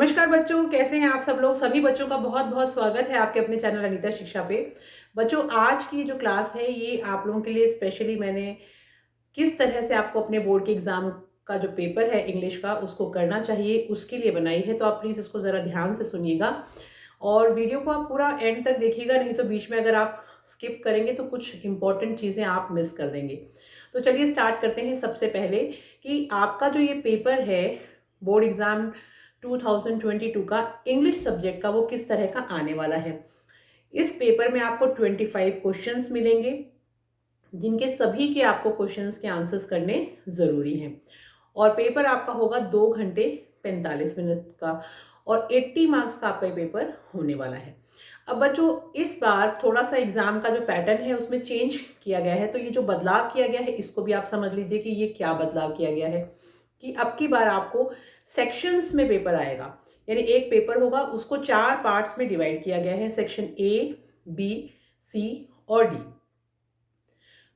नमस्कार बच्चों, कैसे हैं आप सब लोग। सभी बच्चों का बहुत बहुत स्वागत है आपके अपने चैनल अनीता शिक्षा पे। बच्चों, आज की जो क्लास है ये आप लोगों के लिए स्पेशली मैंने किस तरह से आपको अपने बोर्ड के एग्जाम का जो पेपर है इंग्लिश का उसको करना चाहिए उसके लिए बनाई है। तो आप प्लीज़ इसको ज़रा ध्यान से सुनिएगा और वीडियो को आप पूरा एंड तक देखिएगा, नहीं तो बीच में अगर आप स्किप करेंगे तो कुछ इंपॉर्टेंट चीज़ें आप मिस कर देंगे। तो चलिए स्टार्ट करते हैं। सबसे पहले कि आपका जो ये पेपर है बोर्ड एग्ज़ाम 2022 का इंग्लिश सब्जेक्ट का, वो किस तरह का आने वाला है। इस पेपर में आपको 25 क्वेश्चंस मिलेंगे, जिनके सभी के आपको क्वेश्चंस के आंसर्स करने ज़रूरी हैं। और पेपर आपका होगा 2 घंटे 45 मिनट का और 80 मार्क्स का आपका ये पेपर होने वाला है। अब बच्चों, इस बार थोड़ा सा एग्जाम का जो पैटर्न है उसमें चेंज किया गया है। तो ये जो बदलाव किया गया है इसको भी आप समझ लीजिए कि ये क्या बदलाव किया गया है। कि अब की बार आपको सेक्शंस में पेपर आएगा, यानी एक पेपर होगा, उसको 4 पार्ट्स में डिवाइड किया गया है, सेक्शन ए, बी, सी और डी।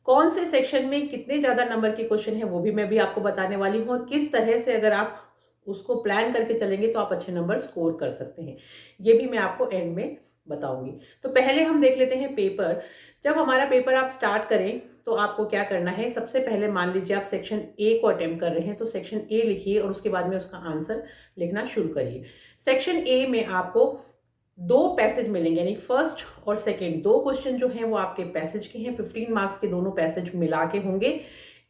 कौन से सेक्शन में कितने ज़्यादा नंबर के क्वेश्चन हैं वो भी मैं भी आपको बताने वाली हूँ, और किस तरह से अगर आप उसको प्लान करके चलेंगे तो आप अच्छे नंबर स्कोर कर सकते हैं, ये भी मैं आपको एंड में बताऊंगी। तो पहले हम देख लेते हैं पेपर। जब हमारा पेपर आप स्टार्ट करें तो आपको क्या करना है। सबसे पहले मान लीजिए आप सेक्शन ए को अटेम्प्ट कर रहे हैं, तो सेक्शन ए लिखिए और उसके बाद में उसका आंसर लिखना शुरू करिए। सेक्शन ए में आपको 2 पैसेज मिलेंगे, यानी फर्स्ट और सेकंड 2 क्वेश्चन जो हैं वो आपके पैसेज के हैं। 15 मार्क्स के दोनों पैसेज मिला के होंगे।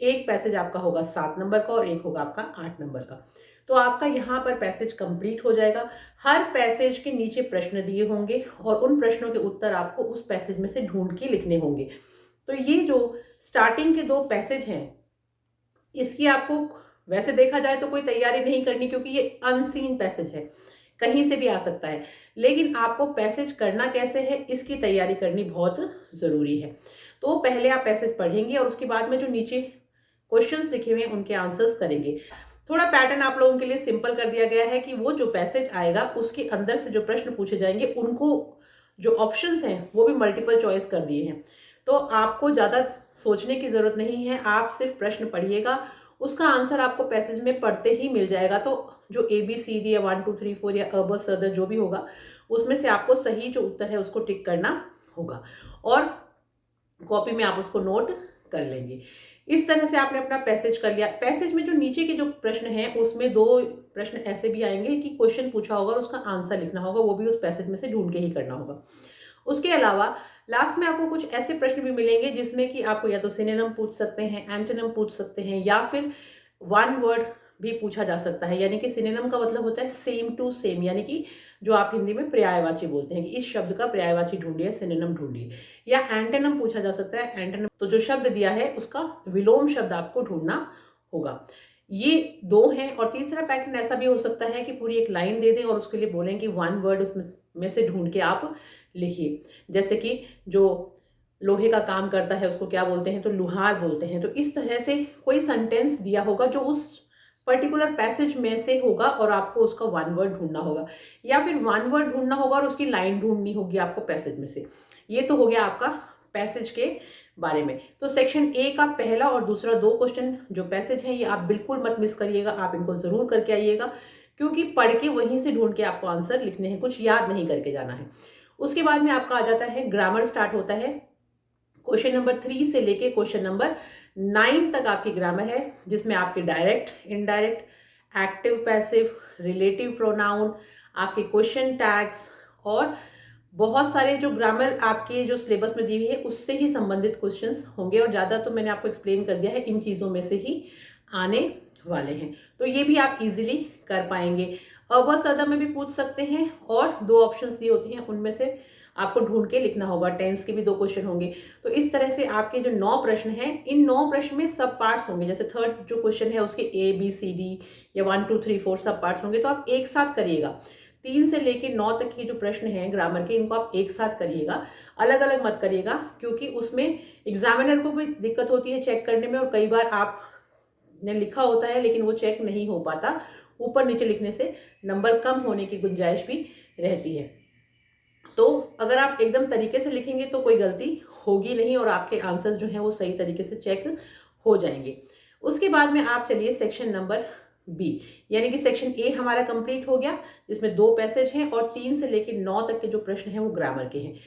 एक पैसेज आपका होगा 7 नंबर का और एक होगा आपका 8 नंबर का। तो आपका यहाँ पर पैसेज कंप्लीट हो जाएगा। हर पैसेज के नीचे प्रश्न दिए होंगे और उन प्रश्नों के उत्तर आपको उस पैसेज में से ढूंढ के लिखने होंगे। तो ये जो स्टार्टिंग के 2 पैसेज हैं, इसकी आपको वैसे देखा जाए तो कोई तैयारी नहीं करनी, क्योंकि ये अनसीन पैसेज है, कहीं से भी आ सकता है। लेकिन आपको पैसेज करना कैसे है इसकी तैयारी करनी बहुत ज़रूरी है। तो पहले आप पैसेज पढ़ेंगे और उसके बाद में जो नीचे क्वेश्चंस लिखे हुए हैं उनके आंसर्स करेंगे। थोड़ा पैटर्न आप लोगों के लिए सिंपल कर दिया गया है कि वो जो पैसेज आएगा उसके अंदर से जो प्रश्न पूछे जाएंगे उनको जो ऑप्शंस हैं वो भी मल्टीपल चॉइस कर दिए हैं। तो आपको ज़्यादा सोचने की ज़रूरत नहीं है, आप सिर्फ प्रश्न पढ़िएगा, उसका आंसर आपको पैसेज में पढ़ते ही मिल जाएगा। तो जो ए बी सी डी या 1 2 3 4 या अ ब स द जो भी होगा उसमें से आपको सही जो उत्तर है उसको टिक करना होगा और कॉपी में आप उसको नोट कर लेंगे। इस तरह से आपने अपना पैसेज कर लिया। पैसेज में जो नीचे के जो प्रश्न हैं उसमें 2 प्रश्न ऐसे भी आएंगे कि क्वेश्चन पूछा होगा और उसका आंसर लिखना होगा, वो भी उस पैसेज में से ढूंढ के ही करना होगा। उसके अलावा लास्ट में आपको कुछ ऐसे प्रश्न भी मिलेंगे जिसमें कि आपको या तो सिनोनिम पूछ सकते हैं, एंटोनिम पूछ सकते हैं, या फिर वन वर्ड भी पूछा जा सकता है। यानी कि सिनोनिम का मतलब होता है सेम टू सेम, यानी कि जो आप हिंदी में पर्यायवाची बोलते हैं कि इस शब्द का पर्यायवाची ढूंढिए, सिनोनिम ढूंढिए। या एंटोनिम पूछा जा सकता है। एंटोनिम तो जो शब्द दिया है उसका विलोम शब्द आपको ढूंढना होगा। ये 2 हैं। और तीसरा पैटर्न ऐसा भी हो सकता है कि पूरी एक लाइन दे दें और उसके लिए बोलें कि वन वर्ड उसमें में से ढूंढ के आप लिखिए। जैसे कि जो लोहे का काम करता है उसको क्या बोलते हैं, तो लुहार बोलते हैं। तो इस तरह से कोई सेंटेंस दिया होगा जो उस पर्टिकुलर पैसेज में से होगा और आपको उसका वन वर्ड ढूंढना होगा, या फिर वन वर्ड ढूंढना होगा और उसकी लाइन ढूंढनी होगी आपको पैसेज में से। ये तो हो गया आपका पैसेज के बारे में। तो सेक्शन ए का पहला और दूसरा 2 क्वेश्चन जो पैसेज हैं ये आप बिल्कुल मत मिस करिएगा, आप इनको जरूर करके आइएगा, क्योंकि पढ़ के वहीं से ढूंढ के आपको आंसर लिखने हैं, कुछ याद नहीं करके जाना है। उसके बाद में आपका आ जाता है ग्रामर स्टार्ट होता है। क्वेश्चन नंबर 3 से लेके क्वेश्चन नंबर 9 तक आपकी ग्रामर है, जिसमें आपके direct, indirect, active, passive, relative pronoun, आपके क्वेश्चन टैग्स और बहुत सारे जो ग्रामर आपके जो सिलेबस में दी हुई है उससे ही संबंधित क्वेश्चंस होंगे। और ज़्यादा तो मैंने आपको एक्सप्लेन कर दिया है, इन चीज़ों में से ही आने वाले हैं। तो ये भी आप इजीली कर पाएंगे। अब सदा में भी पूछ सकते हैं और 2 ऑप्शंस दिए होती हैं उनमें से आपको ढूंढ के लिखना होगा। टेंस के भी 2 क्वेश्चन होंगे। तो इस तरह से आपके जो 9 प्रश्न हैं, इन 9 प्रश्न में सब पार्ट्स होंगे। जैसे थर्ड जो क्वेश्चन है उसके ए बी सी डी या 1 2 3 4 सब पार्ट्स होंगे, तो आप एक साथ करिएगा। 3 से लेके 9 तक की जो प्रश्न हैं ग्रामर के, इनको आप एक साथ करिएगा, अलग अलग मत करिएगा, क्योंकि उसमें एग्जामिनर को भी दिक्कत होती है चेक करने में और कई बार आप ने लिखा होता है लेकिन वो चेक नहीं हो पाता। ऊपर नीचे लिखने से नंबर कम होने की गुंजाइश भी रहती है। तो अगर आप एकदम तरीके से लिखेंगे तो कोई गलती होगी नहीं और आपके आंसर जो हैं वो सही तरीके से चेक हो जाएंगे। उसके बाद में आप चलिए सेक्शन नंबर बी, यानी कि सेक्शन ए हमारा कंप्लीट हो गया, जिसमें 2 पैसेज हैं और 3 से लेकर 9 तक के जो प्रश्न हैं वो ग्रामर के हैं।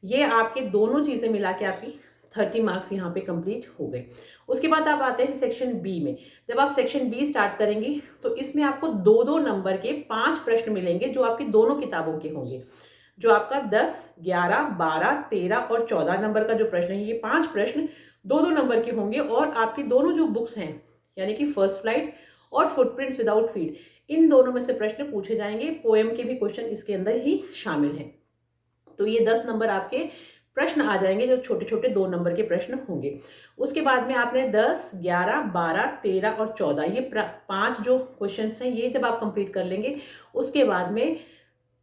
ये आपके दोनों चीज़ें मिला के आपकी 30 मार्क्स यहाँ पे कंप्लीट हो गए। उसके बाद आप आते हैं सेक्शन बी में। जब आप सेक्शन बी स्टार्ट करेंगे तो इसमें आपको 2-2 नंबर के 5 प्रश्न मिलेंगे जो आपकी दोनों किताबों के होंगे। जो आपका 10, 11, 12, 13 और 14 नंबर का जो प्रश्न है, ये 5 प्रश्न 2-2 नंबर के होंगे और आपकी दोनों जो बुक्स हैं, यानी कि फर्स्ट फ्लाइट और फुटप्रिंट्स विदाउट फीड, इन दोनों में से प्रश्न पूछे जाएंगे। पोएम के भी क्वेश्चन इसके अंदर ही शामिल हैं। तो ये 10 नंबर आपके प्रश्न आ जाएंगे, जो छोटे छोटे 2 नंबर के प्रश्न होंगे। उसके बाद में आपने 10, 11, 12, 13 और 14 ये 5 जो क्वेश्चन हैं, ये जब आप कंप्लीट कर लेंगे, उसके बाद में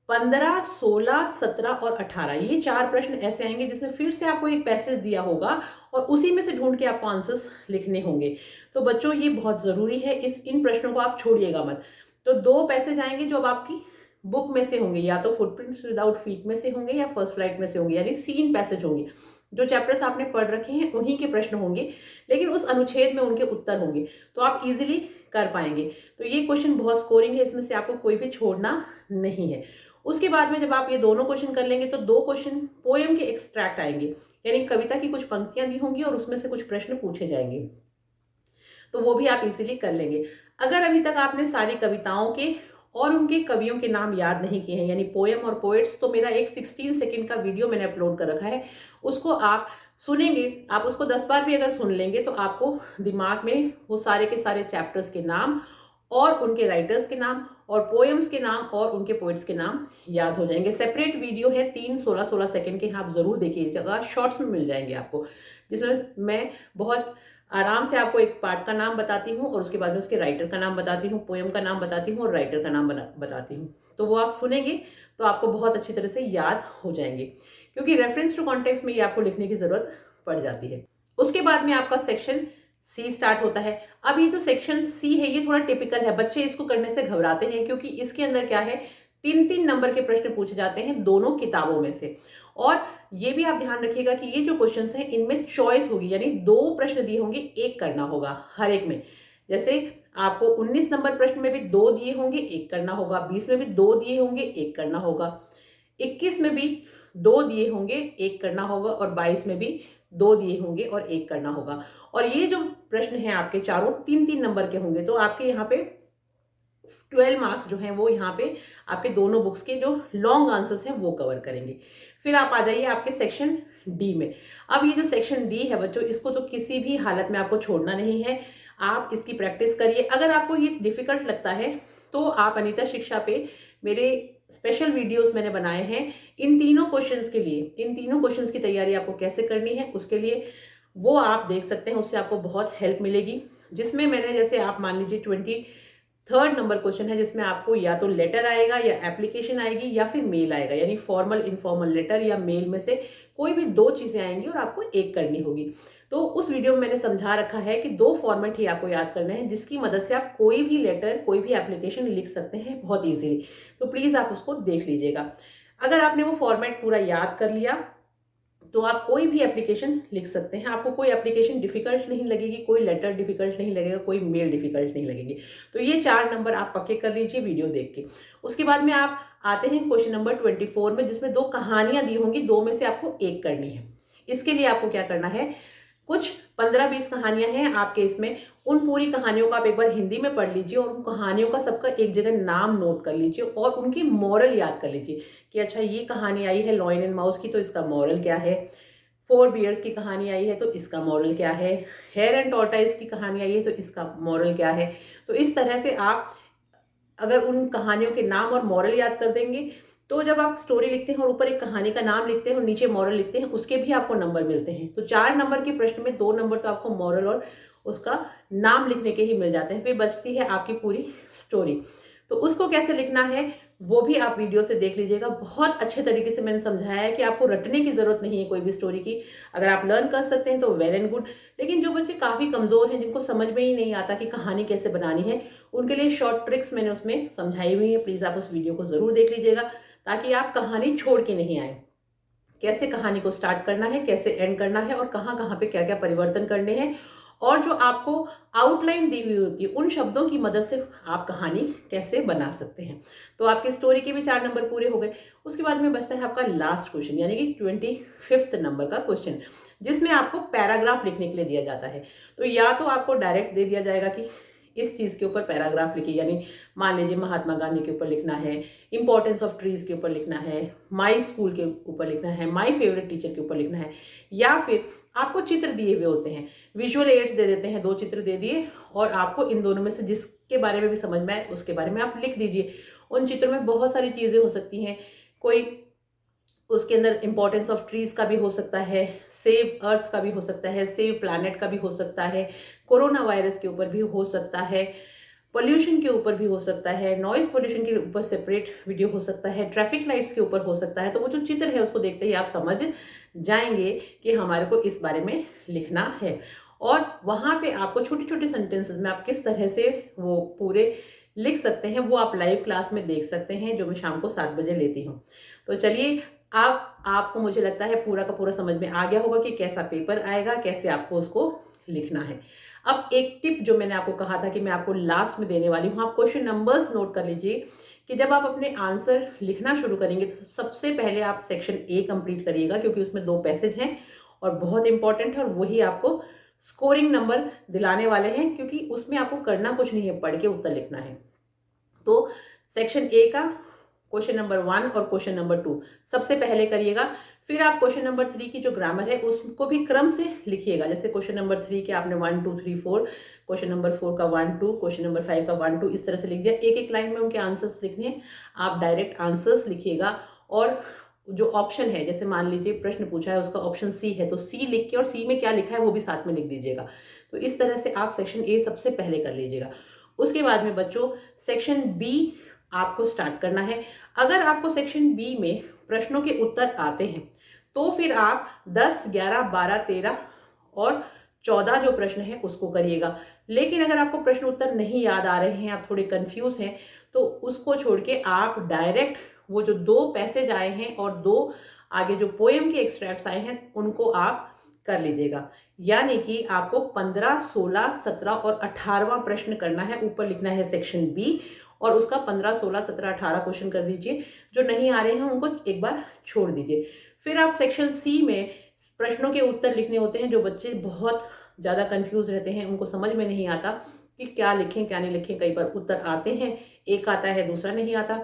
15, 16, 17 और 18 ये 4 प्रश्न ऐसे आएंगे जिसमें फिर से आपको एक पैसेज दिया होगा और उसी में से ढूंढ के आपको आंसर्स लिखने होंगे। तो बच्चों ये बहुत ज़रूरी है, इन प्रश्नों को आप छोड़िएगा मत। तो 2 पैसेज आएंगे जो अब आपकी बुक में से होंगे, या तो फुटप्रिंट्स विदाउट फीट में से होंगे या फर्स्ट फ्लाइट में से होंगे, यानी सीन पैसेज होंगे। जो चैप्टर्स आपने पढ़ रखे हैं उन्हीं के प्रश्न होंगे, लेकिन उस अनुच्छेद में उनके उत्तर होंगे, तो आप इजीली कर पाएंगे। तो ये क्वेश्चन बहुत स्कोरिंग है, इसमें से आपको कोई भी छोड़ना नहीं है। उसके बाद में जब आप ये दोनों क्वेश्चन कर लेंगे तो 2 क्वेश्चन पोएम के एक्सट्रैक्ट आएंगे, यानी कविता की कुछ पंक्तियां दी होंगी और उसमें से कुछ प्रश्न पूछे जाएंगे, तो वो भी आप इजीली कर लेंगे। अगर अभी तक आपने सारी कविताओं के और उनके कवियों के नाम याद नहीं किए हैं, यानी पोएम और पोएट्स, तो मेरा एक 16 सेकंड का वीडियो मैंने अपलोड कर रखा है, उसको आप सुनेंगे। आप उसको 10 बार भी अगर सुन लेंगे तो आपको दिमाग में वो सारे के सारे चैप्टर्स के नाम और उनके राइटर्स के नाम और पोएम्स के नाम और उनके पोएट्स के नाम याद हो जाएंगे। सेपरेट वीडियो है, 3 16-16 सेकंड के, आप ज़रूर देखिएगा, शॉर्ट्स में मिल जाएंगे आपको, जिसमें मैं बहुत आराम से आपको एक पार्ट का नाम बताती हूँ और उसके बाद में उसके राइटर का नाम बताती हूँ, पोएम का नाम बताती हूँ और राइटर का नाम बताती हूँ। तो वो आप सुनेंगे तो आपको बहुत अच्छी तरह से याद हो जाएंगे, क्योंकि रेफरेंस टू कॉन्टेक्स्ट में ये आपको लिखने की जरूरत पड़ जाती है। उसके बाद में आपका सेक्शन सी स्टार्ट होता है। अब ये जो सेक्शन सी है ये थोड़ा टिपिकल है, बच्चे इसको करने से घबराते हैं, क्योंकि इसके अंदर क्या है, 3-3 नंबर के प्रश्न पूछे जाते हैं दोनों किताबों में से। और ये भी आप ध्यान रखिएगा कि ये जो क्वेश्चंस हैं इनमें चॉइस होगी, यानी 2 प्रश्न दिए होंगे, एक करना होगा हर एक में। जैसे आपको 19 नंबर प्रश्न में भी 2 दिए होंगे, एक करना होगा, 20 में भी 2 दिए होंगे, एक करना होगा, 21 में भी 2 दिए होंगे, एक करना होगा, और 22 में भी 2 दिए होंगे और एक करना होगा। और ये जो प्रश्न हैं आपके चारों 3-3 नंबर के होंगे, तो आपके यहाँ पे 12 मार्क्स जो हैं वो यहाँ पे आपके दोनों बुक्स के जो लॉन्ग आंसर्स हैं वो कवर करेंगे। फिर आप आ जाइए आपके सेक्शन डी में। अब ये जो सेक्शन डी है बच्चों, इसको तो किसी भी हालत में आपको छोड़ना नहीं है, आप इसकी प्रैक्टिस करिए। अगर आपको ये डिफिकल्ट लगता है तो आप अनीता शिक्षा पे मेरे स्पेशल वीडियोस मैंने बनाए हैं इन तीनों क्वेश्चन्स के लिए। इन तीनों क्वेश्चंस की तैयारी आपको कैसे करनी है उसके लिए वो आप देख सकते हैं, उससे आपको बहुत हेल्प मिलेगी। जिसमें मैंने, जैसे आप मान लीजिए 23rd नंबर क्वेश्चन है, जिसमें आपको या तो लेटर आएगा या एप्लीकेशन आएगी या फिर मेल आएगा, यानी फॉर्मल इनफॉर्मल लेटर या मेल में से कोई भी 2 चीज़ें आएंगी और आपको एक करनी होगी। तो उस वीडियो में मैंने समझा रखा है कि 2 फॉर्मेट ही आपको याद करना है, जिसकी मदद से आप कोई भी लेटर, कोई भी एप्लीकेशन लिख सकते हैं बहुत ईजिली। तो प्लीज़ आप उसको देख लीजिएगा। अगर आपने वो फॉर्मेट पूरा याद कर लिया तो आप कोई भी एप्लीकेशन लिख सकते हैं, आपको कोई एप्लीकेशन डिफिकल्ट नहीं लगेगी, कोई लेटर डिफिकल्ट नहीं लगेगा, कोई मेल डिफिकल्ट नहीं लगेगी। तो ये 4 नंबर आप पक्के कर लीजिए वीडियो देख के। उसके बाद में आप आते हैं क्वेश्चन नंबर 24 में, जिसमें 2 कहानियां दी होंगी, 2 में से आपको एक करनी है। इसके लिए आपको क्या करना है, कुछ 15-20 कहानियां हैं आपके इसमें, उन पूरी कहानियों का आप एक बार हिंदी में पढ़ लीजिए और उन कहानियों का सबका एक जगह नाम नोट कर लीजिए और उनकी मॉरल याद कर लीजिए कि अच्छा ये कहानी आई है लॉयन एंड माउस की, तो इसका मॉरल क्या है। 4 बियर्स की कहानी आई है तो इसका मॉरल क्या है। हेयर एंड टॉर्टाइज की कहानी आई है तो इसका मॉरल क्या है। तो इस तरह से आप अगर उन कहानियों के नाम और मॉरल याद कर देंगे तो जब आप स्टोरी लिखते हैं और ऊपर एक कहानी का नाम लिखते हैं और नीचे मॉरल लिखते हैं, उसके भी आपको नंबर मिलते हैं। तो 4 नंबर के प्रश्न में 2 नंबर तो आपको मॉरल और उसका नाम लिखने के ही मिल जाते हैं। फिर बचती है आपकी पूरी स्टोरी। तो उसको कैसे लिखना है वो भी आप वीडियो से देख लीजिएगा। बहुत अच्छे तरीके से मैंने समझाया है कि आपको रटने की जरूरत नहीं है कोई भी स्टोरी की। अगर आप लर्न कर सकते हैं तो वेल एंड गुड, लेकिन जो बच्चे काफ़ी कमज़ोर हैं, जिनको समझ में ही नहीं आता कि कहानी कैसे बनानी है, उनके लिए शॉर्ट ट्रिक्स मैंने उसमें समझाई हुई है। प्लीज़ आप उस वीडियो को ज़रूर देख लीजिएगा ताकि आप कहानी छोड़ के नहीं आए। कैसे कहानी को स्टार्ट करना है, कैसे एंड करना है और कहाँ कहाँ पे क्या क्या परिवर्तन करने हैं और जो आपको आउटलाइन दी हुई होती है उन शब्दों की मदद से आप कहानी कैसे बना सकते हैं। तो आपकी स्टोरी के भी 4 नंबर पूरे हो गए। उसके बाद में बचता है आपका लास्ट क्वेश्चन, यानी कि 25th नंबर का क्वेश्चन, जिसमें आपको पैराग्राफ लिखने के लिए दिया जाता है। तो या तो आपको डायरेक्ट दे दिया जाएगा कि इस चीज़ के ऊपर पैराग्राफ लिखिए, यानी मान लीजिए महात्मा गांधी के ऊपर लिखना है, इंपॉर्टेंस ऑफ ट्रीज के ऊपर लिखना है, माई स्कूल के ऊपर लिखना है, माई फेवरेट टीचर के ऊपर लिखना है, या फिर आपको चित्र दिए हुए होते हैं, विजुअल एड्स दे देते हैं, 2 चित्र दे दिए और आपको इन दोनों में से जिसके बारे में भी समझ में आए उसके बारे में आप लिख दीजिए। उन चित्रों में बहुत सारी चीज़ें हो सकती हैं, कोई उसके अंदर इंपॉर्टेंस ऑफ ट्रीज का भी हो सकता है, सेव अर्थ का भी हो सकता है, सेव प्लैनेट का भी हो सकता है, कोरोना वायरस के ऊपर भी हो सकता है, पोल्यूशन के ऊपर भी हो सकता है, नॉइज पोल्यूशन के ऊपर सेपरेट वीडियो हो सकता है, ट्रैफिक लाइट्स के ऊपर हो सकता है। तो वो जो चित्र है उसको देखते ही आप समझ जाएंगे कि हमारे को इस बारे में लिखना है। और वहाँ पे आपको छोटे छोटे सेंटेंसेस में आप किस तरह से वो पूरे लिख सकते हैं वो आप लाइव क्लास में देख सकते हैं, जो मैं शाम को 7 बजे लेती हूँ। तो चलिए, आपको मुझे लगता है पूरा का पूरा समझ में आ गया होगा कि कैसा पेपर आएगा, कैसे आपको उसको लिखना है। अब एक टिप जो मैंने आपको कहा था कि मैं आपको लास्ट में देने वाली हूँ, आप क्वेश्चन नंबर्स नोट कर लीजिए कि जब आप अपने आंसर लिखना शुरू करेंगे तो सबसे पहले आप सेक्शन ए कंप्लीट करिएगा, क्योंकि उसमें 2 पैसेज हैं और बहुत इंपॉर्टेंट है, और वही आपको स्कोरिंग नंबर दिलाने वाले हैं, क्योंकि उसमें आपको करना कुछ नहीं है, पढ़ के उत्तर लिखना है। तो सेक्शन ए का क्वेश्चन नंबर 1 और क्वेश्चन नंबर 2 सबसे पहले करिएगा। फिर आप क्वेश्चन नंबर 3 की जो ग्रामर है उसको भी क्रम से लिखिएगा। जैसे क्वेश्चन नंबर 3 के आपने 1 2 3 4, क्वेश्चन नंबर 4 का 1 2, क्वेश्चन नंबर 5 का 1 2, इस तरह से लिख दिया। एक एक लाइन में उनके आंसर्स लिखने हैं, आप डायरेक्ट आंसर्स लिखिएगा। और जो ऑप्शन है, जैसे मान लीजिए प्रश्न पूछा है उसका ऑप्शन सी है, तो सी लिख के और सी में क्या लिखा है वो भी साथ में लिख दीजिएगा। तो इस तरह से आप सेक्शन ए सबसे पहले कर लीजिएगा। उसके बाद में बच्चों सेक्शन बी आपको स्टार्ट करना है। अगर आपको सेक्शन बी में प्रश्नों के उत्तर आते हैं तो फिर आप 10, 11, 12, 13 और 14 जो प्रश्न है उसको करिएगा। लेकिन अगर आपको प्रश्न उत्तर नहीं याद आ रहे हैं, आप थोड़े कंफ्यूज हैं, तो उसको छोड़ के आप डायरेक्ट वो जो 2 पैसेज आए हैं और 2 आगे जो पोएम के एक्सट्रैक्ट्स आए हैं उनको आप कर लीजिएगा। यानी कि आपको 15, 16, 17 और 18वां प्रश्न करना है, ऊपर लिखना है सेक्शन बी, और उसका 15, 16, 17, 18 क्वेश्चन कर दीजिए। जो नहीं आ रहे हैं उनको एक बार छोड़ दीजिए। फिर आप सेक्शन सी में प्रश्नों के उत्तर लिखने होते हैं। जो बच्चे बहुत ज़्यादा कंफ्यूज रहते हैं, उनको समझ में नहीं आता कि क्या लिखें क्या नहीं लिखें, कई बार उत्तर आते हैं, एक आता है दूसरा नहीं आता,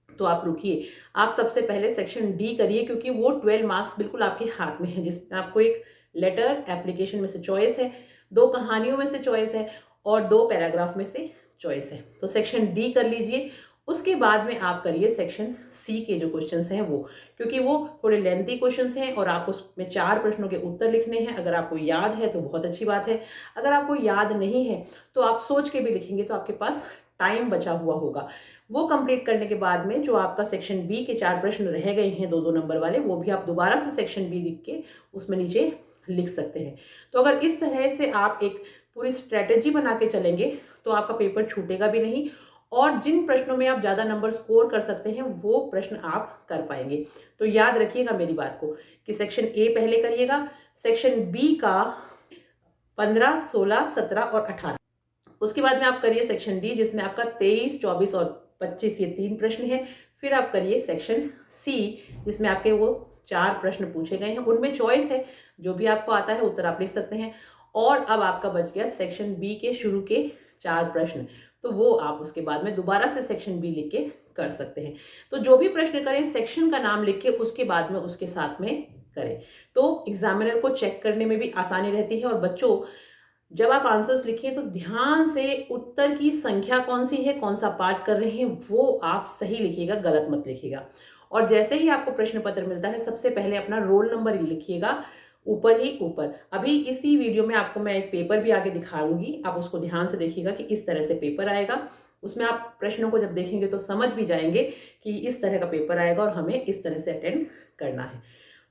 तो आप रुकिए, आप सबसे पहले सेक्शन डी करिए, क्योंकि वो 12 मार्क्स बिल्कुल आपके हाथ में है, जिसमें आपको एक लेटर एप्लीकेशन में से चॉइस है, 2 कहानियों में से चॉइस है और 2 पैराग्राफ में से चॉइस है। तो सेक्शन डी कर लीजिए। उसके बाद में आप करिए सेक्शन सी के जो क्वेश्चंस हैं वो, क्योंकि वो थोड़े लेंथी क्वेश्चंस हैं और आपको उसमें 4 प्रश्नों के उत्तर लिखने हैं। अगर आपको याद है तो बहुत अच्छी बात है, अगर आपको याद नहीं है तो आप सोच के भी लिखेंगे तो आपके पास टाइम बचा हुआ होगा। वो कंप्लीट करने के बाद में जो आपका सेक्शन बी के 4 प्रश्न रह गए हैं 2-2 नंबर वाले, वो भी आप दोबारा से सेक्शन बी लिख के उसमें नीचे लिख सकते हैं। तो अगर इस तरह से आप एक पूरी स्ट्रेटेजी बना के चलेंगे तो आपका पेपर छूटेगा भी नहीं, और जिन प्रश्नों में आप ज़्यादा नंबर स्कोर कर सकते हैं वो प्रश्न आप कर पाएंगे। तो याद रखिएगा मेरी बात को कि सेक्शन ए पहले करिएगा, सेक्शन बी का 15, 16, 17 और 18, उसके बाद में आप करिए सेक्शन डी जिसमें आपका 23, 24 और 25 ये 3 प्रश्न है। फिर आप करिए सेक्शन सी जिसमें आपके वो 4 प्रश्न पूछे गए हैं, उनमें चॉइस है, जो भी आपको आता है उत्तर आप लिख सकते हैं। और अब आपका बच गया सेक्शन बी के शुरू के 4 प्रश्न, तो वो आप उसके बाद में दोबारा से सेक्शन बी लिख के कर सकते हैं। तो जो भी प्रश्न करें सेक्शन का नाम लिख के उसके बाद में उसके साथ में करें, तो एग्जामिनर को चेक करने में भी आसानी रहती है। और बच्चों जब आप आंसर्स लिखिए तो ध्यान से उत्तर की संख्या कौन सी है, कौन सा पार्ट कर रहे हैं, वो आप सही लिखिएगा, गलत मत लिखिएगा। और जैसे ही आपको प्रश्न पत्र मिलता है सबसे पहले अपना रोल नंबर लिखिएगा ऊपर ही ऊपर। अभी इसी वीडियो में आपको मैं एक पेपर भी आगे दिखाऊंगी, आप उसको ध्यान से देखिएगा कि इस तरह से पेपर आएगा। उसमें आप प्रश्नों को जब देखेंगे तो समझ भी जाएंगे कि इस तरह का पेपर आएगा और हमें इस तरह से अटेंड करना है।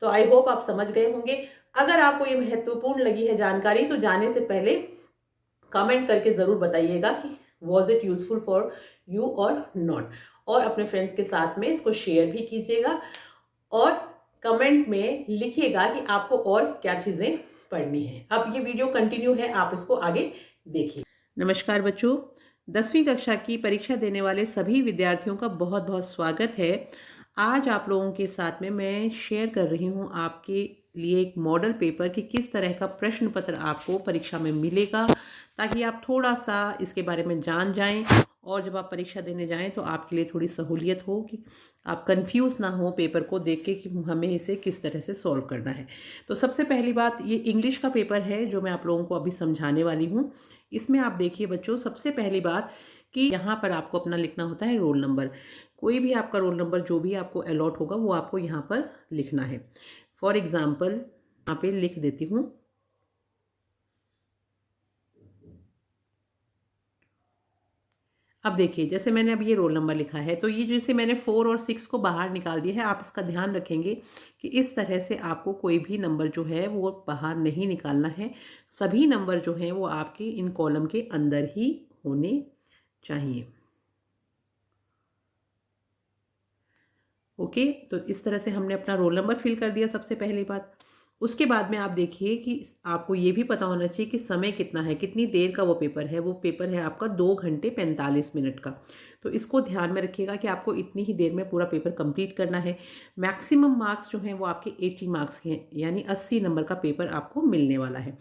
तो आई होप आप समझ गए होंगे। अगर आपको ये महत्वपूर्ण लगी है जानकारी तो जाने से पहले कमेंट करके ज़रूर बताइएगा कि was it useful for you और नॉट, और अपने फ्रेंड्स के साथ में इसको शेयर भी कीजिएगा और कमेंट में लिखिएगा कि आपको और क्या चीज़ें पढ़नी है। अब ये वीडियो कंटिन्यू है, आप इसको आगे देखिए। नमस्कार बच्चों, 10वीं कक्षा की परीक्षा देने वाले सभी विद्यार्थियों का बहुत बहुत स्वागत है। आज आप लोगों के साथ में मैं शेयर कर रही हूँ आपके लिए एक मॉडल पेपर कि किस तरह का प्रश्न पत्र आपको परीक्षा में मिलेगा, ताकि आप थोड़ा सा इसके बारे में जान जाएं और जब आप परीक्षा देने जाएं तो आपके लिए थोड़ी सहूलियत हो कि आप कंफ्यूज ना हो पेपर को देख के कि हमें इसे किस तरह से सॉल्व करना है। तो सबसे पहली बात, ये इंग्लिश का पेपर है जो मैं आप लोगों को अभी समझाने वाली हूँ। इसमें आप देखिए बच्चों, सबसे पहली बात कि यहाँ पर आपको अपना लिखना होता है रोल नंबर। कोई भी आपका रोल नंबर जो भी आपको अलॉट होगा वो आपको यहाँ पर लिखना है। फॉर एग्ज़ाम्पल यहाँ पे लिख देती हूँ, अब देखिए जैसे मैंने अब ये रोल नंबर लिखा है, तो ये जैसे मैंने 4 और 6 को बाहर निकाल दिया है। आप इसका ध्यान रखेंगे कि इस तरह से आपको कोई भी नंबर जो है वो बाहर नहीं निकालना है। सभी नंबर जो हैं वो आपके इन कॉलम के अंदर ही होने चाहिए। ओके, तो इस तरह से हमने अपना रोल नंबर फिल कर दिया सबसे पहली बात। उसके बाद में आप देखिए कि आपको ये भी पता होना चाहिए कि समय कितना है, कितनी देर का वो पेपर है। वो पेपर है आपका 2 घंटे 45 मिनट का। तो इसको ध्यान में रखिएगा कि आपको इतनी ही देर में पूरा पेपर कंप्लीट करना है। मैक्सिमम मार्क्स जो हैं वो आपके 80 मार्क्स के हैं, यानी 80 नंबर का पेपर आपको मिलने वाला है।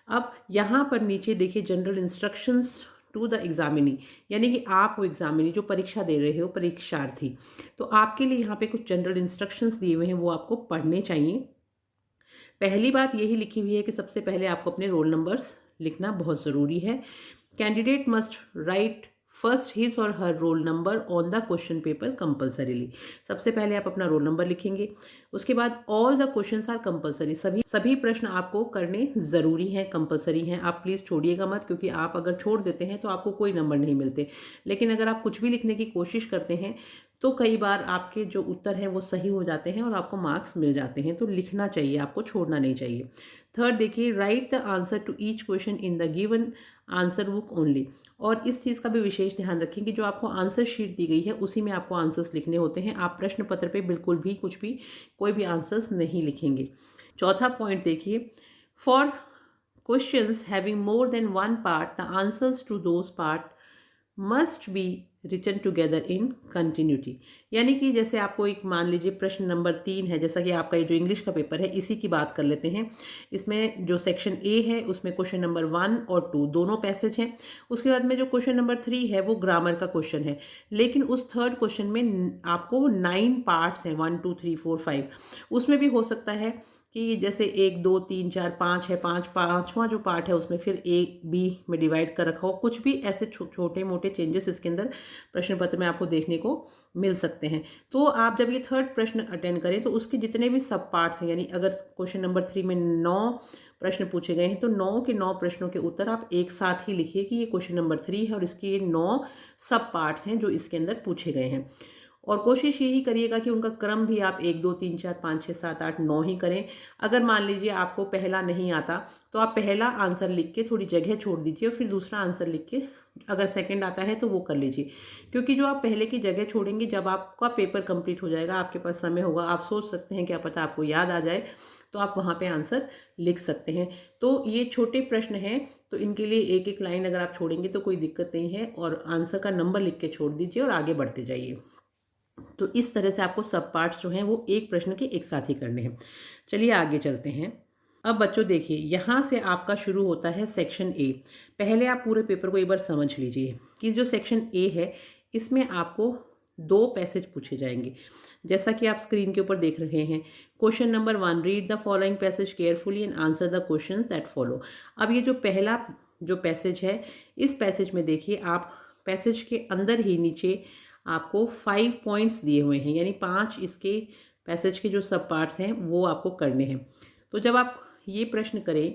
अब यहाँ पर नीचे देखिए general instructions to the examinee, यानी कि आप वो एग्जामिनी जो परीक्षा दे रहे हो, परीक्षार्थी, तो आपके लिए यहाँ पे कुछ जनरल इंस्ट्रक्शंस दिए हुए हैं, वो आपको पढ़ने चाहिए। पहली बात यही लिखी हुई है कि सबसे पहले आपको अपने रोल नंबर्स लिखना बहुत ज़रूरी है। Candidate must write first his और her roll number on the question paper compulsorily. सबसे पहले आप अपना रोल नंबर लिखेंगे। उसके बाद all the questions are compulsory, सभी प्रश्न आपको करने ज़रूरी हैं, कंपल्सरी हैं। आप प्लीज़ छोड़िएगा मत, क्योंकि आप अगर छोड़ देते हैं तो आपको कोई नंबर नहीं मिलते। लेकिन अगर आप कुछ भी लिखने की कोशिश करते हैं तो कई बार आपके जो उत्तर हैं वो सही हो जाते हैं और आपको मार्क्स मिल जाते हैं। तो लिखना चाहिए, आपको छोड़ना नहीं चाहिए। थर्ड देखिए, write the answer to each question in the given answer book only. और इस चीज़ का भी विशेष ध्यान रखें कि जो आपको आंसर शीट दी गई है उसी में आपको आंसर्स लिखने होते हैं। आप प्रश्न पत्र पे बिल्कुल भी कोई भी आंसर्स नहीं लिखेंगे। चौथा पॉइंट देखिए, for questions having more than one part the answers to those part must be written together in continuity. यानी कि जैसे आपको एक मान लीजिए प्रश्न नंबर 3 है, जैसा कि आपका ये जो इंग्लिश का पेपर है इसी की बात कर लेते हैं। इसमें जो सेक्शन ए है उसमें क्वेश्चन नंबर 1 और 2 दोनों पैसेज हैं। उसके बाद में जो क्वेश्चन नंबर 3 है वो ग्रामर का क्वेश्चन है, लेकिन उस थर्ड क्वेश्चन में आपको 9 पार्ट्स हैं, 1 2 3 4 5। उसमें भी हो सकता है कि जैसे 1 2 3 4 5 है, पाँचवां जो पार्ट है उसमें फिर ए बी में डिवाइड कर रखा हो। कुछ भी ऐसे छोटे मोटे चेंजेस इसके अंदर प्रश्न पत्र में आपको देखने को मिल सकते हैं। तो आप जब ये थर्ड प्रश्न अटेंड करें तो उसके जितने भी सब पार्ट्स हैं, यानी अगर क्वेश्चन नंबर 3 में 9 प्रश्न पूछे गए हैं तो 9 के 9 प्रश्नों के उत्तर आप एक साथ ही लिखिए कि ये क्वेश्चन नंबर 3 है और इसके ये 9 सब पार्ट्स हैं जो इसके अंदर पूछे गए हैं। और कोशिश यही करिएगा कि उनका क्रम भी आप 1 2 3 4 5 6 7 8 9 ही करें। अगर मान लीजिए आपको पहला नहीं आता तो आप पहला आंसर लिख के थोड़ी जगह छोड़ दीजिए और फिर दूसरा आंसर लिख के अगर सेकंड आता है तो वो कर लीजिए। क्योंकि जो आप पहले की जगह छोड़ेंगे, जब आपका पेपर कंप्लीट हो जाएगा, आपके पास समय होगा, आप सोच सकते हैं क्या पता आपको याद आ जाए, तो आप वहाँ पे आंसर लिख सकते हैं। तो ये छोटे प्रश्न हैं, तो इनके लिए एक एक लाइन अगर आप छोड़ेंगे तो कोई दिक्कत नहीं है, और आंसर का नंबर लिख के छोड़ दीजिए और आगे बढ़ते जाइए। तो इस तरह से आपको सब पार्ट्स जो हैं वो एक प्रश्न के एक साथ ही करने हैं। चलिए आगे चलते हैं। अब बच्चों देखिए, यहाँ से आपका शुरू होता है सेक्शन ए। पहले आप पूरे पेपर को एक बार समझ लीजिए कि जो सेक्शन ए है इसमें आपको 2 पैसेज पूछे जाएंगे, जैसा कि आप स्क्रीन के ऊपर देख रहे हैं। Question number 1, read the following passage carefully and answer the question that follow. अब ये जो पहला जो पैसेज है, इस पैसेज में देखिए आप पैसेज के अंदर ही नीचे आपको 5 पॉइंट्स दिए हुए हैं, यानी 5 इसके पैसेज के जो सब पार्ट्स हैं वो आपको करने हैं। तो जब आप ये प्रश्न करें,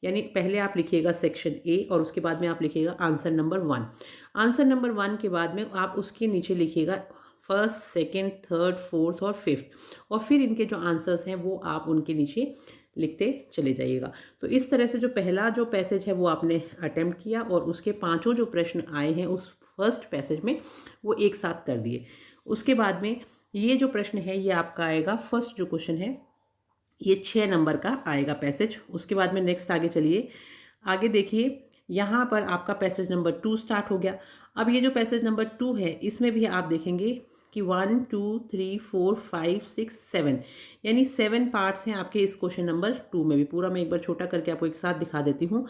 यानी पहले आप लिखिएगा सेक्शन ए और उसके बाद में आप लिखिएगा आंसर नंबर 1। आंसर नंबर 1 के बाद में आप उसके नीचे लिखिएगा फर्स्ट, सेकंड, थर्ड, फोर्थ और फिफ्थ, और फिर इनके जो आंसर्स हैं वो आप उनके नीचे लिखते चले जाइएगा। तो इस तरह से जो पहला जो पैसेज है वो आपने अटेम्प्ट किया और उसके 5 जो प्रश्न आए हैं उस फर्स्ट पैसेज में वो एक साथ कर दिए। उसके बाद में ये जो प्रश्न है ये आपका आएगा, फर्स्ट जो क्वेश्चन है ये 6 नंबर का आएगा पैसेज। उसके बाद में नेक्स्ट आगे चलिए, आगे देखिए यहाँ पर आपका पैसेज नंबर 2 स्टार्ट हो गया। अब ये जो पैसेज नंबर 2 है इसमें भी आप देखेंगे कि 1 2 3 4 5 6 7 यानी 7 पार्ट्स हैं आपके इस क्वेश्चन नंबर 2 में भी। पूरा मैं एक बार छोटा करके आपको एक साथ दिखा देती हूँ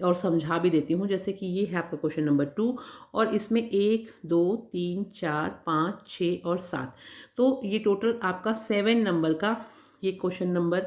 और समझा भी देती हूँ। जैसे कि ये है आपका क्वेश्चन नंबर 2 और इसमें 1 2 3 4 5 6 और 7, तो ये टोटल आपका 7 नंबर का ये क्वेश्चन नंबर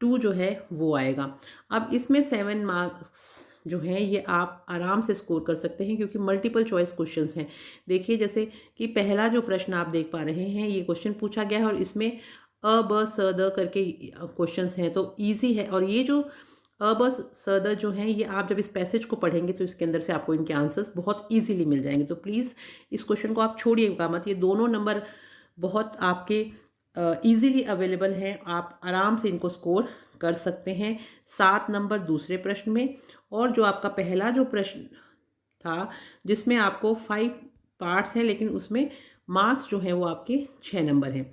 2 जो है वो आएगा। अब इसमें 7 मार्क्स जो हैं ये आप आराम से स्कोर कर सकते हैं क्योंकि मल्टीपल चॉइस क्वेश्चंस हैं। देखिए जैसे कि पहला जो प्रश्न आप देख पा रहे हैं ये क्वेश्चन पूछा गया है और इसमें अ ब स द करके क्वेश्चंस हैं, तो इजी है। और ये जो अ ब स द जो हैं ये आप जब इस पैसेज को पढ़ेंगे तो इसके अंदर से आपको इनके आंसर्स बहुत ईजीली मिल जाएंगे। तो प्लीज़ इस क्वेश्चन को आप छोड़िएगा मत, ये दोनों नंबर बहुत आपके ईजीली अवेलेबल हैं, आप आराम से इनको स्कोर कर सकते हैं। 7 नंबर दूसरे प्रश्न में, और जो आपका पहला जो प्रश्न था जिसमें आपको 5 पार्ट्स हैं लेकिन उसमें मार्क्स जो हैं वो आपके 6 नंबर हैं।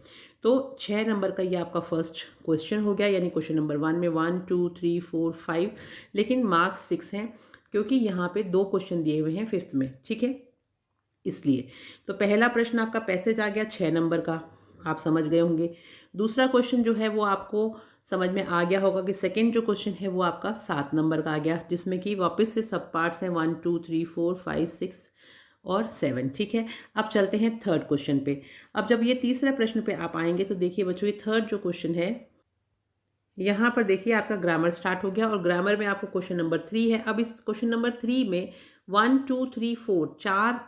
तो 6 नंबर का ये आपका फर्स्ट क्वेश्चन हो गया, यानी क्वेश्चन नंबर 1 में 1 2 3 4 5 लेकिन मार्क्स 6 हैं क्योंकि यहाँ पे 2 क्वेश्चन दिए हुए हैं 5th में, ठीक है, इसलिए। तो पहला प्रश्न आपका पैसेज आ गया 6 नंबर का, आप समझ गए होंगे। दूसरा क्वेश्चन जो है वो आपको समझ में आ गया होगा कि सेकंड जो क्वेश्चन है वो आपका 7 नंबर का आ गया, जिसमें कि वापस से सब पार्ट्स हैं 1 2 3 4 5 6 और 7, ठीक है। अब चलते हैं थर्ड क्वेश्चन पे। अब जब ये तीसरे प्रश्न पे आप आएंगे तो देखिए बच्चों, ये थर्ड जो क्वेश्चन है यहाँ पर देखिए आपका ग्रामर स्टार्ट हो गया और ग्रामर में आपको क्वेश्चन नंबर 3 है। अब इस क्वेश्चन नंबर 3 में 1 2 3 4 4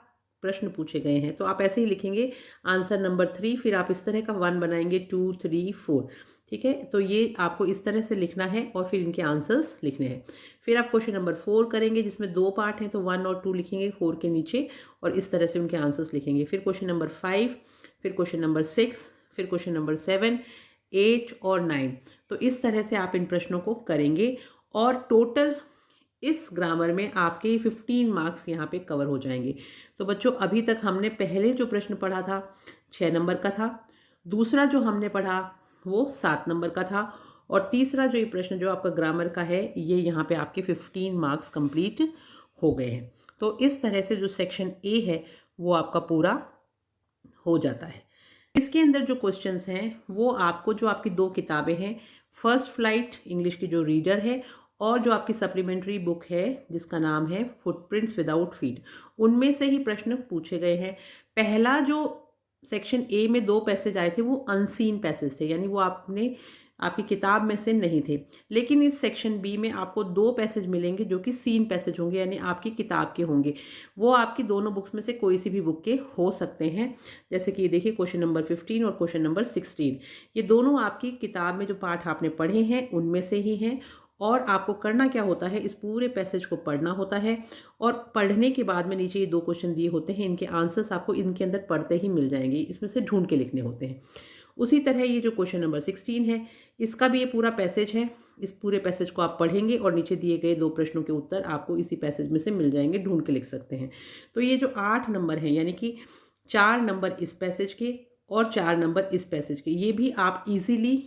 प्रश्न पूछे गए हैं, तो आप ऐसे ही लिखेंगे आंसर नंबर 3, फिर आप इस तरह का 1 बनाएंगे 2 3 4, ठीक है। तो ये आपको इस तरह से लिखना है और फिर इनके आंसर्स लिखने हैं। फिर आप क्वेश्चन नंबर 4 करेंगे जिसमें 2 पार्ट हैं, तो 1 और 2 लिखेंगे 4 के नीचे और इस तरह से उनके आंसर्स लिखेंगे। फिर क्वेश्चन नंबर 5, फिर क्वेश्चन नंबर 6, फिर क्वेश्चन नंबर 7 8 और 9, तो इस तरह से आप इन प्रश्नों को करेंगे और टोटल इस ग्रामर में आपके 15 मार्क्स यहाँ पे कवर हो जाएंगे। तो बच्चों अभी तक हमने पहले जो प्रश्न पढ़ा था 6 नंबर का था, दूसरा जो हमने पढ़ा वो 7 नंबर का था और तीसरा जो ये प्रश्न जो आपका ग्रामर का है ये यहाँ पे आपके 15 मार्क्स कंप्लीट हो गए हैं। तो इस तरह से जो सेक्शन ए है वो आपका पूरा हो जाता है। इसके अंदर जो क्वेश्चंस हैं वो आपको, जो आपकी 2 किताबें हैं, फर्स्ट फ्लाइट इंग्लिश की जो रीडर है और जो आपकी सप्लीमेंट्री बुक है जिसका नाम है फुटप्रिंट्स विदाउट फीट, उनमें से ही प्रश्न पूछे गए हैं। पहला जो सेक्शन ए में 2 पैसेज आए थे वो अनसीन पैसेज थे, यानी वो आपकी किताब में से नहीं थे। लेकिन इस सेक्शन बी में आपको 2 पैसेज मिलेंगे जो कि सीन पैसेज होंगे, यानी आपकी किताब के होंगे। वो आपकी दोनों बुक्स में से कोई सी भी बुक के हो सकते हैं। जैसे कि ये देखिए क्वेश्चन नंबर 15 और क्वेश्चन नंबर 16, ये दोनों आपकी किताब में जो पाठ आपने पढ़े हैं उनमें से ही हैं। और आपको करना क्या होता है, इस पूरे पैसेज को पढ़ना होता है और पढ़ने के बाद में नीचे ये 2 क्वेश्चन दिए होते हैं, इनके आंसर्स आपको इनके अंदर पढ़ते ही मिल जाएंगे, इसमें से ढूंढ के लिखने होते हैं। उसी तरह ये जो क्वेश्चन नंबर 16 है इसका भी ये पूरा पैसेज है, इस पूरे पैसेज को आप पढ़ेंगे और नीचे दिए गए 2 प्रश्नों के उत्तर आपको इसी पैसेज में से मिल जाएंगे, ढूंढ के लिख सकते हैं। तो ये जो 8 नंबर हैं, यानी कि 4 नंबर इस पैसेज के और 4 नंबर इस पैसेज के, ये भी आप इजीली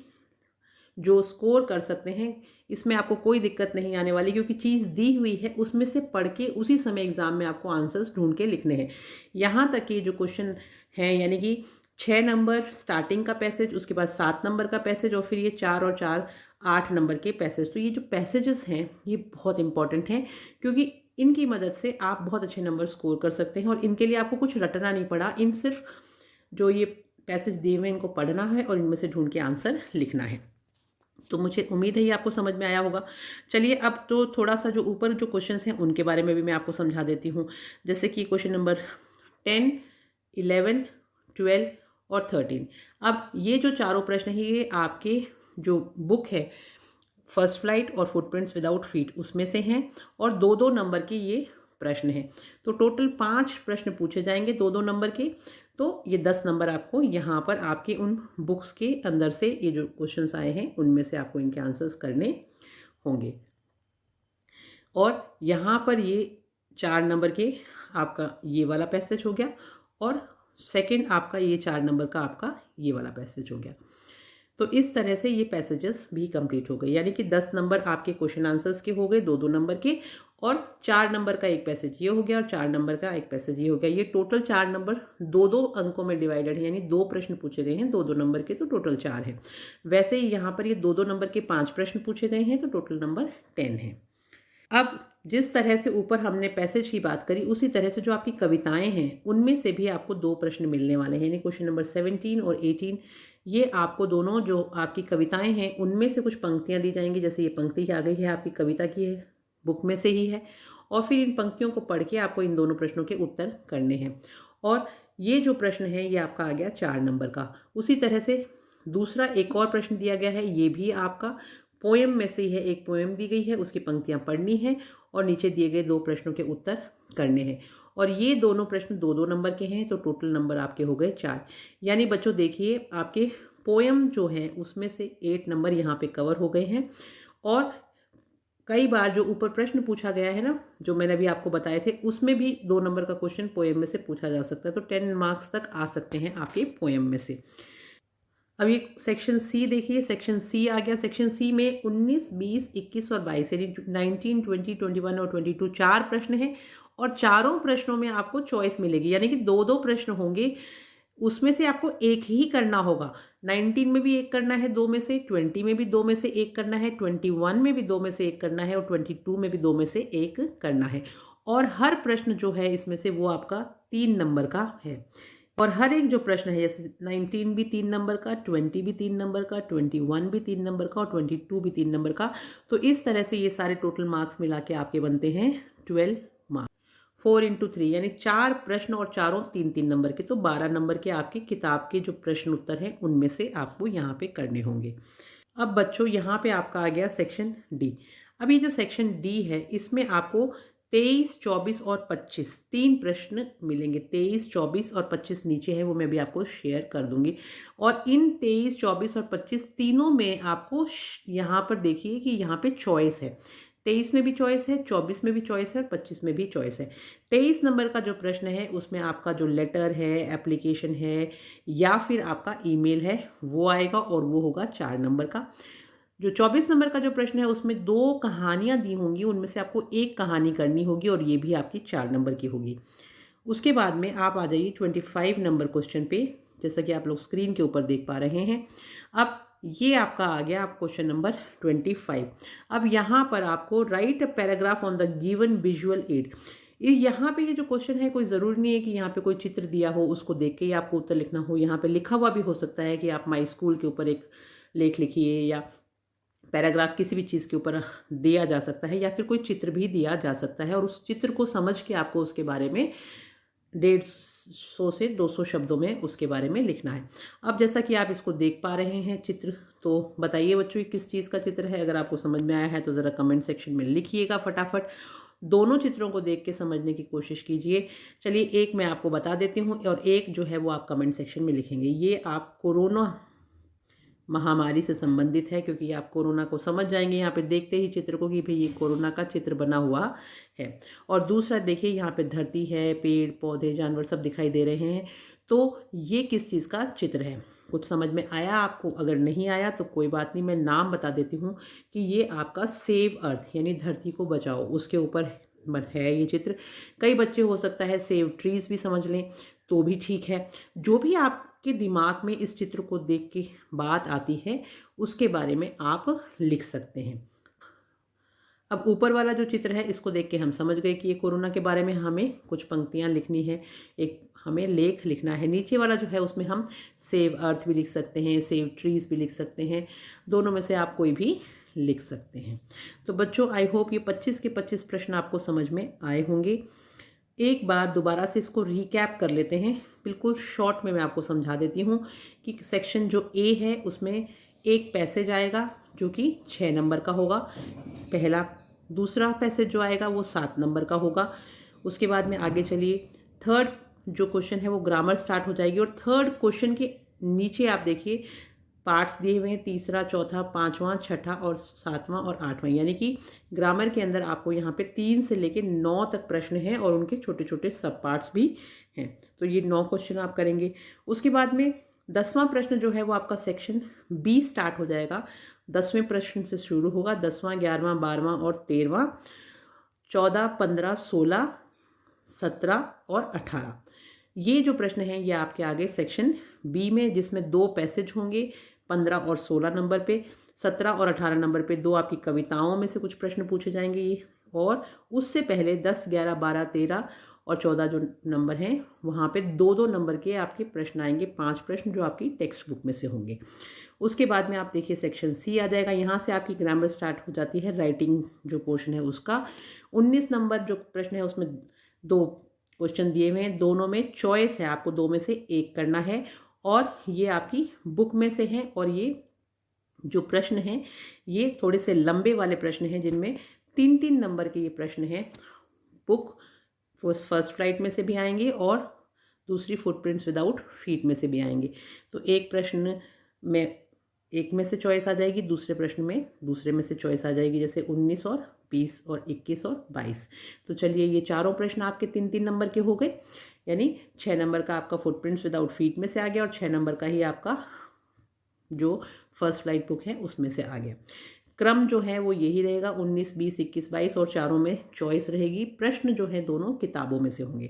जो स्कोर कर सकते हैं, इसमें आपको कोई दिक्कत नहीं आने वाली क्योंकि चीज़ दी हुई है, उसमें से पढ़ के उसी समय एग्जाम में आपको आंसर्स ढूंढ के लिखने हैं। यहाँ तक कि जो क्वेश्चन है, यानी कि 6 नंबर स्टार्टिंग का पैसेज, उसके बाद 7 नंबर का पैसेज और फिर ये 4 और 4 8 नंबर के पैसेज। तो ये जो पैसेजेस हैं ये बहुत इंपॉर्टेंट हैं क्योंकि इनकी मदद से आप बहुत अच्छे नंबर स्कोर कर सकते हैं और इनके लिए आपको कुछ रटना नहीं पड़ा, इन सिर्फ जो ये पैसेज दिए हुए इनको पढ़ना है और इनमें से ढूंढ के आंसर लिखना है। तो मुझे उम्मीद है ये आपको समझ में आया होगा। चलिए अब तो थोड़ा सा जो ऊपर जो क्वेश्चंस हैं उनके बारे में भी मैं आपको समझा देती हूँ। जैसे कि क्वेश्चन नंबर 10 11 12 और 13, अब ये जो चारों प्रश्न हैं ये आपके जो बुक है फर्स्ट फ्लाइट और फुटप्रिंट्स विदाउट फीट उसमें से हैं और 2-2 नंबर के ये प्रश्न हैं। तो टोटल 5 प्रश्न पूछे जाएंगे 2-2 नंबर के। तो ये 10 नंबर आपको यहाँ पर आपके उन बुक्स के अंदर से ये जो क्वेश्चंस आए हैं उनमें से आपको इनके आंसर्स करने होंगे। और यहाँ पर ये 4 नंबर के आपका ये वाला पैसेज हो गया और सेकंड आपका ये 4 नंबर का आपका ये वाला पैसेज हो गया। तो इस तरह से ये पैसेजेस भी कंप्लीट हो गए, यानी कि 10 नंबर आपके क्वेश्चन आंसर्स के हो गए, 2-2 नंबर के, और 4 नंबर का एक पैसेज ये हो गया और 4 नंबर का एक पैसेज ये हो गया। ये टोटल 4 नंबर 2-2 अंकों में डिवाइडेड है, यानी 2 प्रश्न पूछे गए हैं 2-2 नंबर के, तो टोटल 4 है। वैसे ही यहाँ पर ये 2-2 नंबर के 5 प्रश्न पूछे गए हैं, तो टोटल नंबर 10 है। अब जिस तरह से ऊपर हमने पैसेज की बात करी, उसी तरह से जो आपकी कविताएं हैं उनमें से भी आपको 2 प्रश्न मिलने वाले हैं, यानी क्वेश्चन नंबर 17 और 18। ये आपको दोनों जो आपकी कविताएं हैं उनमें से कुछ पंक्तियां दी जाएंगी, जैसे ये पंक्ति आ गई है आपकी कविता की है, बुक में से ही है, और फिर इन पंक्तियों को पढ़ के आपको इन दोनों प्रश्नों के उत्तर करने हैं। और ये जो प्रश्न है ये आपका आ गया 4 नंबर का। उसी तरह से दूसरा एक और प्रश्न दिया गया है, ये भी आपका पोएम में से ही है, एक पोएम दी गई है, उसकी पंक्तियां पढ़नी है और नीचे दिए गए 2 प्रश्नों के उत्तर करने हैं। और ये दोनों प्रश्न 2-2 नंबर के हैं, तो टोटल नंबर आपके हो गए 4। यानी बच्चों देखिए, आपके पोएम जो है उसमें से 8 नंबर यहाँ पे कवर हो गए हैं। और कई बार जो ऊपर प्रश्न पूछा गया है ना, जो मैंने अभी आपको बताए थे, उसमें भी 2 नंबर का क्वेश्चन पोएम में से पूछा जा सकता है, तो 10 मार्क्स तक आ सकते हैं आपके पोएम में से। अब ये सेक्शन सी देखिए, सेक्शन सी आ गया। सेक्शन सी में 19, 20, 21 और 22 यानी 19, 20, 21 और 22 4 प्रश्न हैं, और चारों प्रश्नों में आपको चॉइस मिलेगी, यानी कि 2-2 प्रश्न होंगे, उसमें से आपको एक ही करना होगा। 19 में भी एक करना है 2 में से, 20 में भी 2 में से एक करना है, 21 में भी 2 में से एक करना है, और 22 में भी 2 में से एक करना है। और हर प्रश्न जो है इसमें से वो आपका 3 नंबर का है। और हर एक जो प्रश्न है, जैसे 19 भी 3 नंबर का, 20 भी 3 नंबर का, 21 भी 3 नंबर का और 22 भी 3 नंबर का। तो इस तरह से ये सारे टोटल मार्क्स मिला के आपके बनते हैं 12 मार्क्स। 4 इंटू 3 यानी 4 प्रश्न और चारों 3-3 नंबर के, तो 12 नंबर के आपकी किताब के जो प्रश्न उत्तर हैं उनमें से आपको यहाँ पे करने होंगे। अब बच्चों यहाँ पे आपका आ गया सेक्शन डी। अब ये जो सेक्शन डी है इसमें आपको 23, 24 और 25 3 प्रश्न मिलेंगे। 23, 24 और 25 नीचे है, वो मैं भी आपको शेयर कर दूंगी। और इन 23, 24 और 25 तीनों में आपको यहाँ पर देखिए कि यहाँ पे चॉइस है। 23 में भी चॉइस है, 24 में भी चॉइस है और 25 में भी चॉइस है। 23 नंबर का जो प्रश्न है उसमें आपका जो लेटर है, एप्लीकेशन है या फिर आपका ईमेल है वो आएगा, और वो होगा 4 नंबर का। जो 24 नंबर का जो प्रश्न है उसमें 2 कहानियां दी होंगी, उनमें से आपको एक कहानी करनी होगी, और ये भी आपकी 4 नंबर की होगी। उसके बाद में आप आ जाइए 25 नंबर क्वेश्चन पे, जैसा कि आप लोग स्क्रीन के ऊपर देख पा रहे हैं। अब ये आपका आ गया आप क्वेश्चन नंबर 25। अब यहाँ पर आपको right a paragraph on the given visual add. यहाँ पे ये जो क्वेश्चन है, कोई ज़रूरी नहीं है कि यहाँ पे कोई चित्र दिया हो उसको देख के ही आपको उत्तर लिखना हो। यहाँ पे लिखा हुआ भी हो सकता है कि आप माई स्कूल के ऊपर एक लेख लिखिए, या पैराग्राफ किसी भी चीज़ के ऊपर दिया जा सकता है, या फिर कोई चित्र भी दिया जा सकता है, और उस चित्र को समझ के आपको उसके बारे में 150 से 200 शब्दों में उसके बारे में लिखना है। अब जैसा कि आप इसको देख पा रहे हैं चित्र, तो बताइए बच्चों ये किस चीज़ का चित्र है। अगर आपको समझ में आया है तो ज़रा कमेंट सेक्शन में लिखिएगा फटाफट। दोनों चित्रों को देख के समझने की कोशिश कीजिए। चलिए एक मैं आपको बता देती हूँ, और एक जो है वो आप कमेंट सेक्शन में लिखेंगे। ये आप कोरोना महामारी से संबंधित है, क्योंकि आप कोरोना को समझ जाएंगे यहाँ पे देखते ही चित्र को कि भाई ये कोरोना का चित्र बना हुआ है। और दूसरा देखिए यहाँ पे धरती है, पेड़ पौधे जानवर सब दिखाई दे रहे हैं। तो ये किस चीज़ का चित्र है, कुछ समझ में आया आपको? अगर नहीं आया तो कोई बात नहीं, मैं नाम बता देती हूँ कि ये आपका सेव अर्थ यानी धरती को बचाओ उसके ऊपर है ये चित्र। कई बच्चे हो सकता है सेव ट्रीज भी समझ लें, तो भी ठीक है। जो भी आपके दिमाग में इस चित्र को देख के बात आती है उसके बारे में आप लिख सकते हैं। अब ऊपर वाला जो चित्र है इसको देख के हम समझ गए कि ये कोरोना के बारे में हमें कुछ पंक्तियां लिखनी है, एक हमें लेख लिखना है। नीचे वाला जो है उसमें हम सेव अर्थ भी लिख सकते हैं, सेव ट्रीज भी लिख सकते हैं, दोनों में से आप कोई भी लिख सकते हैं। तो बच्चों आई होप ये 25 के 25 प्रश्न आपको समझ में आए होंगे। एक बार दोबारा से इसको रिकैप कर लेते हैं, बिल्कुल शॉर्ट में मैं आपको समझा देती हूँ कि सेक्शन जो ए है उसमें एक पैसेज आएगा जो कि 6 नंबर का होगा पहला। दूसरा पैसेज जो आएगा वो 7 नंबर का होगा। उसके बाद में आगे चलिए, थर्ड जो क्वेश्चन है वो ग्रामर स्टार्ट हो जाएगी, और थर्ड क्वेश्चन के नीचे आप देखिए पार्ट्स दिए हुए हैं, तीसरा, चौथा, पांचवा, छठा और सातवां और आठवां, यानी कि ग्रामर के अंदर आपको यहाँ पे 3 से लेके 9 तक प्रश्न हैं और उनके छोटे छोटे सब पार्ट्स भी हैं। तो ये 9 क्वेश्चन आप करेंगे। उसके बाद में 10वां प्रश्न जो है वो आपका सेक्शन बी स्टार्ट हो जाएगा। 10वें प्रश्न से शुरू होगा। 10वां, 11वां, 12वां और 13वां, 14, 15, 16, 17 और 18, ये जो प्रश्न हैं ये आपके आगे सेक्शन बी में, जिसमें 2 पैसेज होंगे 15 और 16 नंबर पे। 17 और 18 नंबर पे 2 आपकी कविताओं में से कुछ प्रश्न पूछे जाएंगे ये, और उससे पहले 10, 11, 12, 13 और 14 जो नंबर हैं वहाँ पे 2-2 नंबर के आपके प्रश्न आएंगे, 5 प्रश्न जो आपकी टेक्स्ट बुक में से होंगे। उसके बाद में आप देखिए सेक्शन सी आ जाएगा। यहाँ से आपकी ग्रामर स्टार्ट हो जाती है, राइटिंग जो पोर्शन है उसका। 19 नंबर जो प्रश्न है उसमें 2 क्वेश्चन दिए हुए हैं, दोनों में चॉइस है, आपको 2 में से 1 करना है, और ये आपकी बुक में से हैं। और ये जो प्रश्न हैं ये थोड़े से लंबे वाले प्रश्न हैं, जिनमें 3-3 नंबर के ये प्रश्न हैं। बुक फर्स्ट फ्लाइट में से भी आएंगे और दूसरी फुटप्रिंट्स विदाउट फीट में से भी आएंगे। तो एक प्रश्न में एक में से चॉइस आ जाएगी, दूसरे प्रश्न में दूसरे में से चॉइस आ जाएगी, जैसे 19 और 20 और 21 और 22। तो चलिए ये चारों प्रश्न आपके 3-3 नंबर के हो गए, यानी 6 नंबर का आपका फुटप्रिंट्स विदाउट फीट में से आ गया और 6 नंबर का ही आपका जो फर्स्ट फ्लाइट बुक है उसमें से आ गया। क्रम जो है वो यही रहेगा, 19, 20, 21, 22 और चारों में चॉइस रहेगी। प्रश्न जो है दोनों किताबों में से होंगे।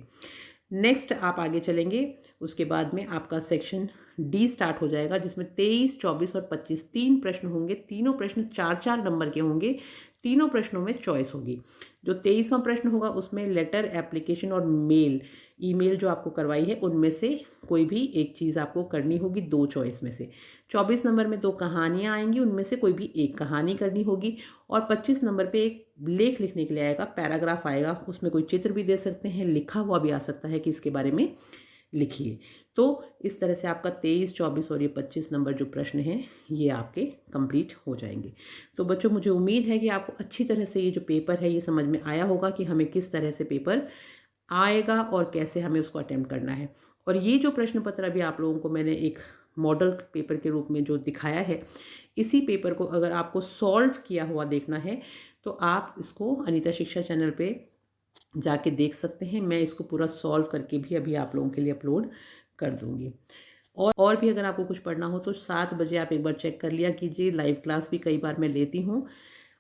नेक्स्ट आप आगे चलेंगे, उसके बाद में आपका सेक्शन डी स्टार्ट हो जाएगा, जिसमें 23, 24 और 25 3 प्रश्न होंगे। तीनों प्रश्न 4-4 नंबर के होंगे, तीनों प्रश्नों में चॉइस होगी। जो 23वां प्रश्न होगा उसमें लेटर, एप्लीकेशन और मेल, ईमेल जो आपको करवाई है उनमें से कोई भी एक चीज़ आपको करनी होगी, 2 चॉइस में से। 24 नंबर में 2 कहानियाँ आएंगी, उनमें से कोई भी एक कहानी करनी होगी। और 25 नंबर पे एक लेख लिखने के लिए आएगा, पैराग्राफ आएगा, उसमें कोई चित्र भी दे सकते हैं, लिखा हुआ भी आ सकता है कि इसके बारे में लिखिए। तो इस तरह से आपका 23, 24 और ये 25 नंबर जो प्रश्न हैं ये आपके कंप्लीट हो जाएंगे। तो बच्चों मुझे उम्मीद है कि आपको अच्छी तरह से ये जो पेपर है ये समझ में आया होगा कि हमें किस तरह से पेपर आएगा और कैसे हमें उसको अटेम्प्ट करना है। और ये जो प्रश्न पत्र अभी आप लोगों को मैंने एक मॉडल पेपर के रूप में जो दिखाया है, इसी पेपर को अगर आपको सॉल्व किया हुआ देखना है तो आप इसको अनीता शिक्षा चैनल पे जाके देख सकते हैं। मैं इसको पूरा सॉल्व करके भी अभी आप लोगों के लिए अपलोड कर दूंगी। और भी अगर आपको कुछ पढ़ना हो तो 7 बजे आप एक बार चेक कर लिया कीजिए, लाइव क्लास भी कई बार मैं लेती हूँ।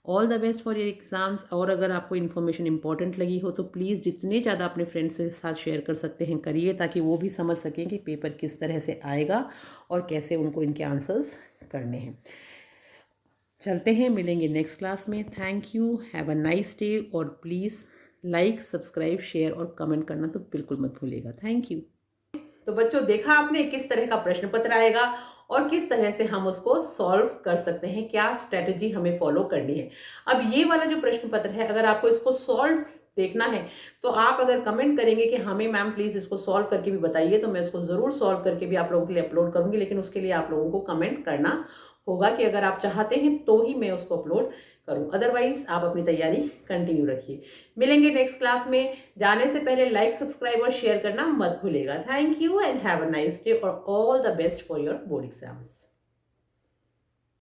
All the best for your exams. और अगर आपको इन्फॉर्मेशन इंपॉर्टेंट लगी हो तो प्लीज़ जितने ज़्यादा अपने फ्रेंड्स के साथ शेयर कर सकते हैं करिए, ताकि वो भी समझ सकें कि पेपर किस तरह से आएगा और कैसे उनको इनके आंसर्स करने हैं। चलते हैं, मिलेंगे नेक्स्ट क्लास में। Thank you, have a nice day. और प्लीज़ लाइक, सब्सक्राइब, शेयर और कमेंट करना तो बिल्कुल मत भूलिएगा। Thank you. तो बच्चों देखा आपने किस तरह का प्रश्न पत्र आएगा और किस तरह से हम उसको सॉल्व कर सकते हैं, क्या स्ट्रेटजी हमें फॉलो करनी है। अब ये वाला जो प्रश्न पत्र है, अगर आपको इसको सॉल्व देखना है तो आप अगर कमेंट करेंगे कि हमें मैम प्लीज़ इसको सॉल्व करके भी बताइए, तो मैं इसको ज़रूर सॉल्व करके भी आप लोगों के लिए अपलोड करूँगी। लेकिन उसके लिए आप लोगों को कमेंट करना होगा कि अगर आप चाहते हैं तो ही मैं उसको अपलोड करूं, अदरवाइज आप अपनी तैयारी कंटिन्यू रखिए। मिलेंगे नेक्स्ट क्लास में। जाने से पहले लाइक, सब्सक्राइब और शेयर करना मत भूलिएगा। Thank you and have a nice day और all the best for your board exams.